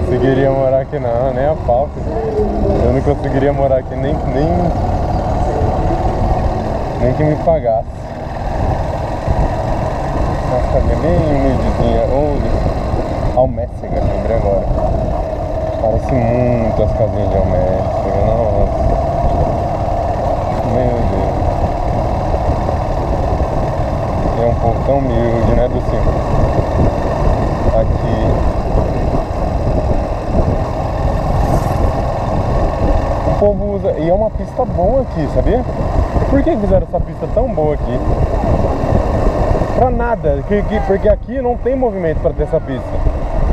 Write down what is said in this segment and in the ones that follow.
conseguiria morar aqui não, nem a pau. Eu não conseguiria morar aqui nem que me pagasse. Nossa, casinha bem humildezinha. Almécega, lembrei agora. Parece muito as casinhas de Almécega, nossa. Meu Deus. É um povo tão humilde, né, Dulcinho? Aqui. O povo usa... E é uma pista boa aqui, sabia? Por que fizeram essa pista tão boa aqui? Pra nada, porque aqui não tem movimento pra ter essa pista.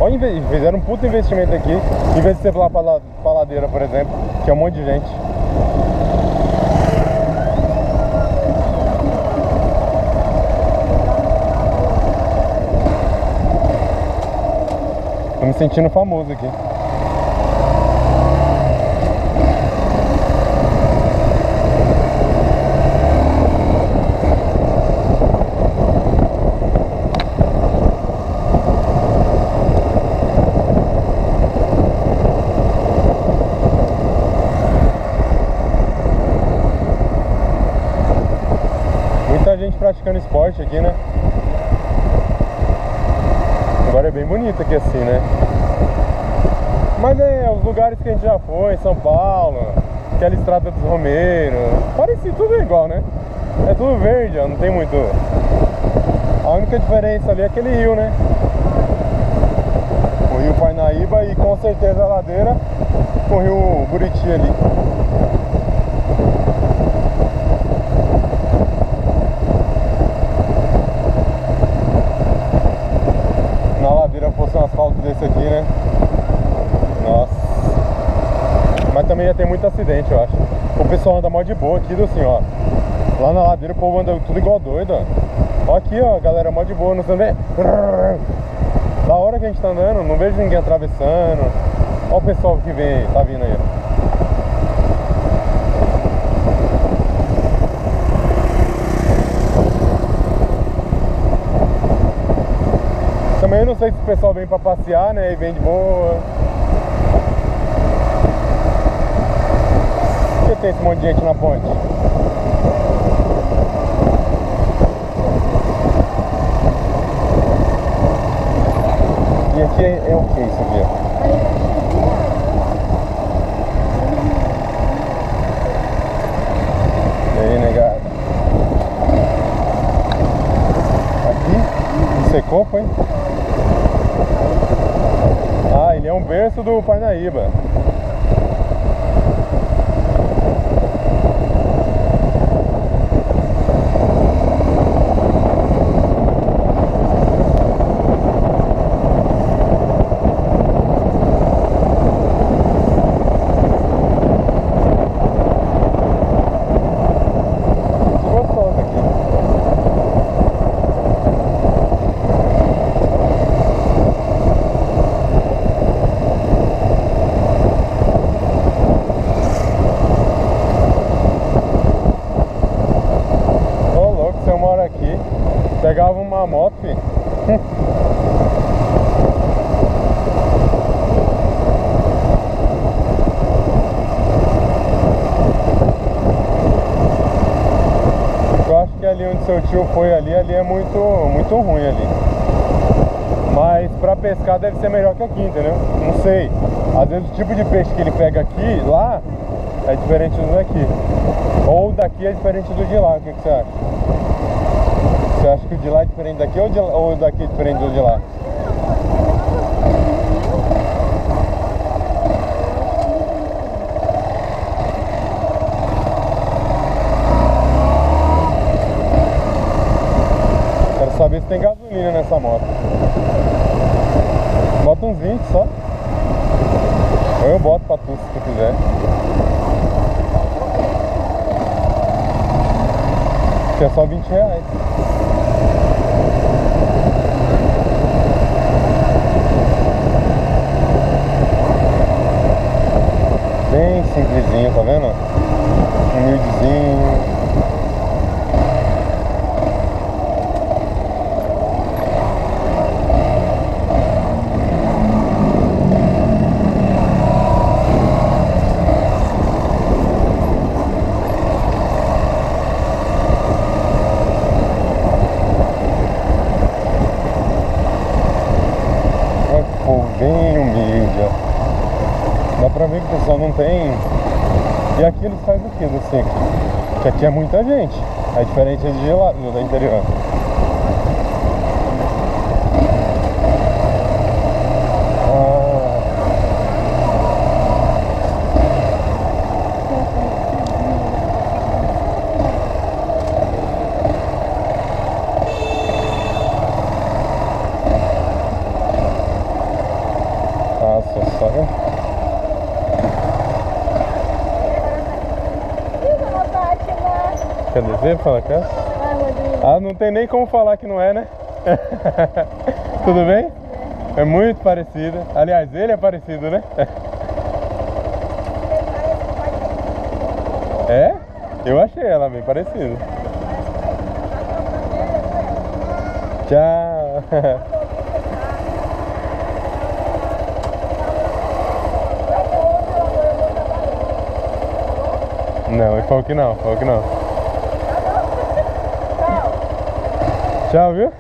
Olha, fizeram um puto investimento aqui, em vez de ser lá pra ladeira, por exemplo, que é um monte de gente. Tô me sentindo famoso aqui. Muita gente praticando esporte aqui, né? Agora é bem bonito aqui assim, né? Mas é os lugares que a gente já foi, São Paulo, aquela estrada dos Romeiros, parecido, tudo igual, né? É tudo verde, ó, não tem muito. A única diferença ali é aquele rio, né? O rio Parnaíba e com certeza a ladeira com o rio Buriti ali. Na ladeira fosse um asfalto desse aqui, né? Nossa. Mas também ia ter muito acidente, eu acho. O pessoal anda mó de boa aqui, assim, ó. Lá na ladeira o povo anda tudo igual doido, ó. Ó aqui, ó, galera mó de boa, não sei nem. Da hora que a gente tá andando, não vejo ninguém atravessando. Ó o pessoal que vem, tá vindo aí, ó. Também eu não sei se o pessoal vem pra passear, né, e vem de boa. Por que tem esse monte de gente na ponte? E aqui é o que isso aqui, ó? E aí, negado? Aqui? Secou, foi? Ah, ele é um berço do Parnaíba. Pegava uma moto, filho. Eu acho que ali onde seu tio foi ali é muito ruim ali. Mas pra pescar deve ser melhor que aqui, entendeu? Não sei. Às vezes o tipo de peixe que ele pega aqui, lá, é diferente do daqui. Ou daqui é diferente do de lá, o que você acha? Você acha que o de lá é diferente daqui ou o daqui é diferente do de lá? Quero saber se tem gasolina nessa moto. Bota uns 20 só. Ou eu boto pra tu se tu quiser. Que é só R$20. Bem simplesinho, tá vendo? Humildezinho. povo bem humilde, ó. Dá pra ver que o pessoal não tem. E aqui eles fazem o que do seco? Que aqui é muita gente. É diferente de lá, do interior. Nossa, só. Quer dizer, fala cá? Ah, não tem nem como falar que não é, né? Tudo bem? É muito parecido. Aliás, ele é parecido, né? É? Eu achei ela bem parecida. Tchau. Não, ele falou que não, falou que não. Tchau, viu?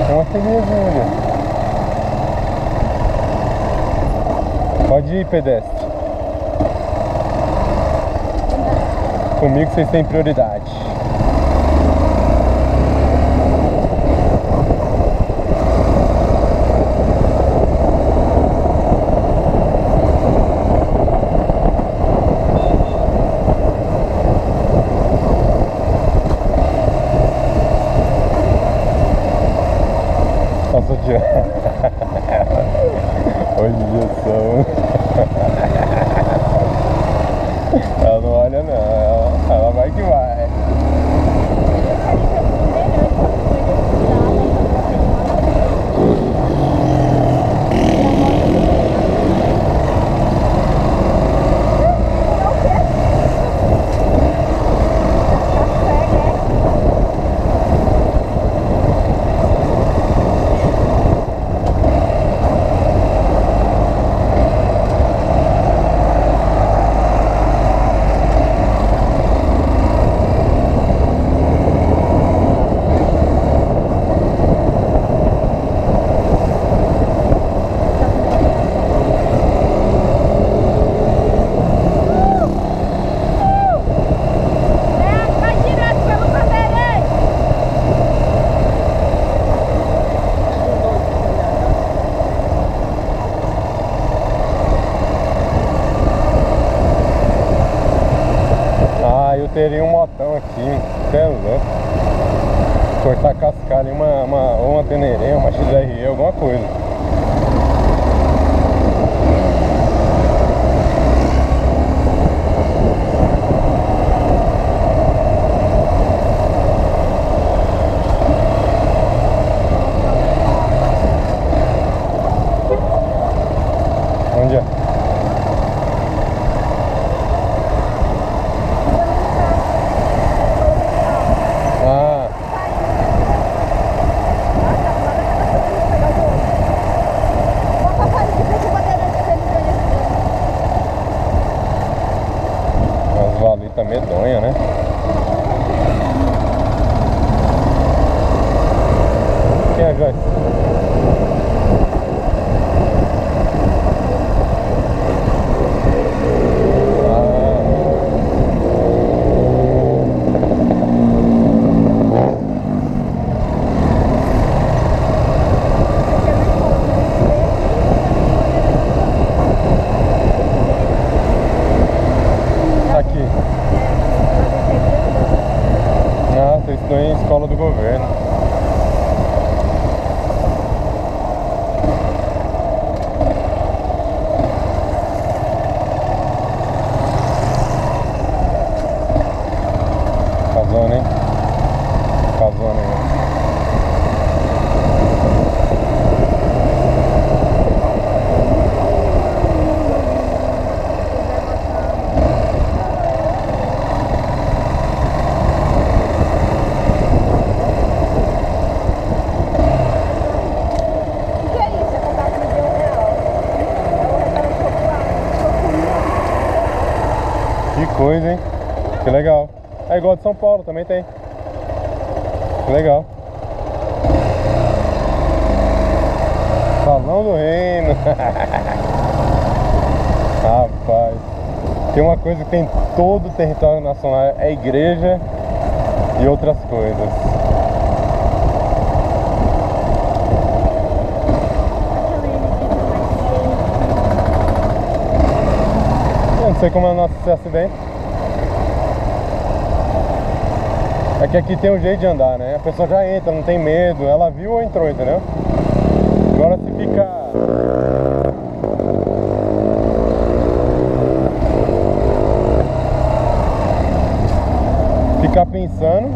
Tem uma filhinhazinha ali. Pode ir, pedestre. Comigo vocês têm prioridade. Nossa, tia. Olha só. Ela não olha não, ela vai que vai. Eu teria um motão aqui, você é louco. Cortar cascalho, uma Teneré, uma XRE, alguma coisa. Onde é? Valita medonha, né? Quem é, Joyce? Aqui. Nossa, eu estou em escola do governo. Casona, hein? Casona, hein? Que coisa, hein? Que legal. É igual de São Paulo, também tem. Legal. Salão do Reino. Rapaz, tem uma coisa que tem em todo o território nacional, é igreja e outras coisas. Eu não sei como é o nosso acidente. É que aqui tem um jeito de andar, né? A pessoa já entra, não tem medo. Ela viu ou entrou, entendeu? Agora se ficar pensando,